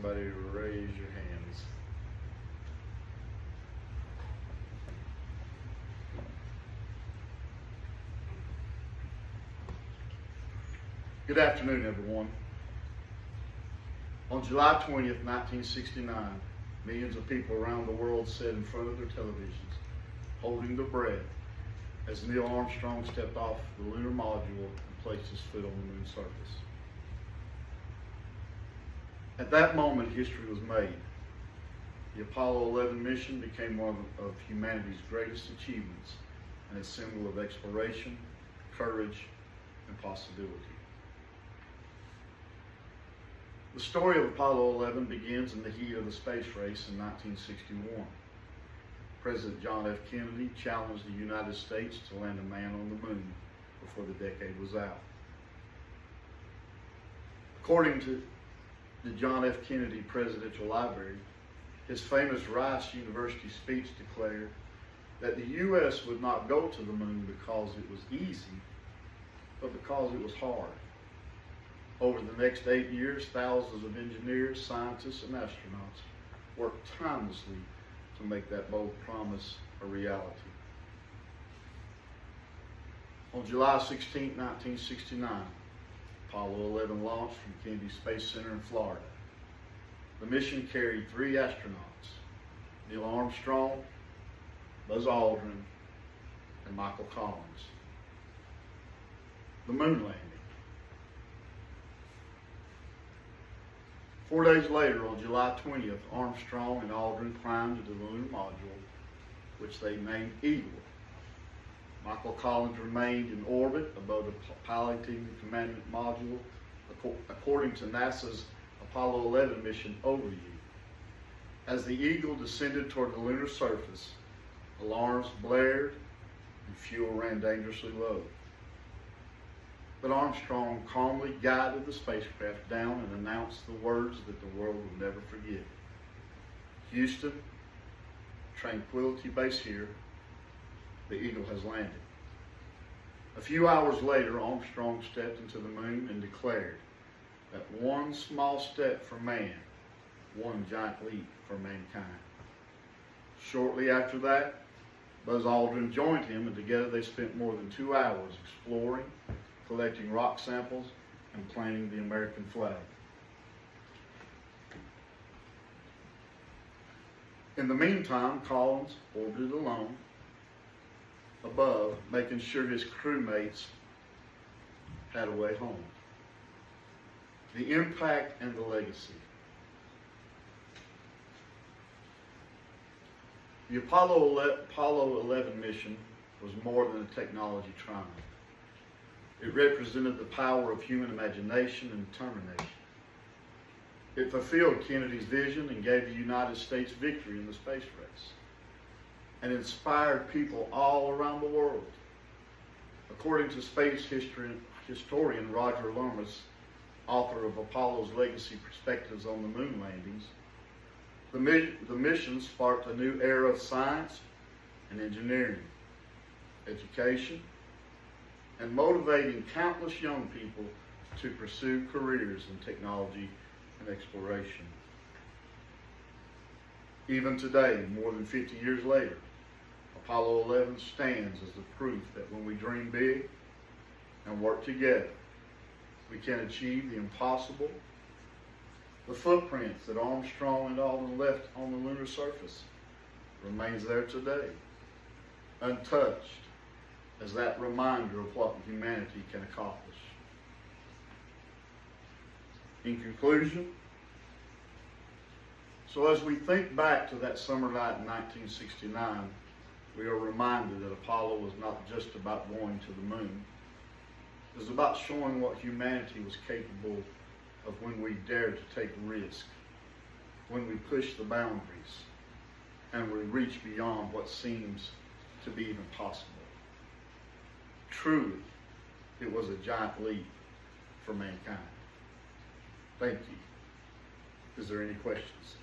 everybody to raise your hands. Good afternoon, everyone. On July 20th, 1969, millions of people around the world sat in front of their televisions, holding their breath, as Neil Armstrong stepped off the lunar module and placed his foot on the moon's surface. At that moment, history was made. The Apollo 11 mission became one of humanity's greatest achievements and a symbol of exploration, courage, and possibility. The story of Apollo 11 begins in the heat of the space race in 1961. President John F. Kennedy challenged the United States to land a man on the moon before the decade was out. According to the John F. Kennedy Presidential Library, his famous Rice University speech declared that the U.S. would not go to the moon because it was easy, but because it was hard. Over the next 8 years, thousands of engineers, scientists, and astronauts worked tirelessly to make that bold promise a reality. On July 16, 1969, Apollo 11 launched from Kennedy Space Center in Florida. The mission carried 3 astronauts, Neil Armstrong, Buzz Aldrin, and Michael Collins. The moon landing. 4 days later, on July 20th, Armstrong and Aldrin climbed into the lunar module, which they named Eagle. Michael Collins remained in orbit above the piloting the command module, according to NASA's Apollo 11 mission overview. As the Eagle descended toward the lunar surface, alarms blared and fuel ran dangerously low. But Armstrong calmly guided the spacecraft down and announced the words that the world will never forget. Houston, Tranquility Base here, the Eagle has landed. A few hours later, Armstrong stepped into the moon and declared that one small step for man, one giant leap for mankind. Shortly after that, Buzz Aldrin joined him, and together they spent more than 2 hours exploring, collecting rock samples, and planting the American flag. In the meantime, Collins orbited alone above, making sure his crewmates had a way home. The impact and the legacy. The Apollo 11 mission was more than a technology triumph. It represented the power of human imagination and determination. It fulfilled Kennedy's vision and gave the United States victory in the space race, and inspired people all around the world. According to space historian Roger Lomas, author of Apollo's Legacy Perspectives on the Moon Landings, the mission sparked a new era of science and engineering, education, and motivating countless young people to pursue careers in technology and exploration. Even today, more than 50 years later, Apollo 11 stands as the proof that when we dream big and work together, we can achieve the impossible. The footprints that Armstrong and Aldrin left on the lunar surface remains there today, untouched, as that reminder of what humanity can accomplish. In conclusion, so as we think back to that summer night in 1969, we are reminded that Apollo was not just about going to the moon. It was about showing what humanity was capable of when we dared to take risk, when we push the boundaries, and we reach beyond what seems to be even possible. Truly, it was a giant leap for mankind. Thank you. Is there any questions?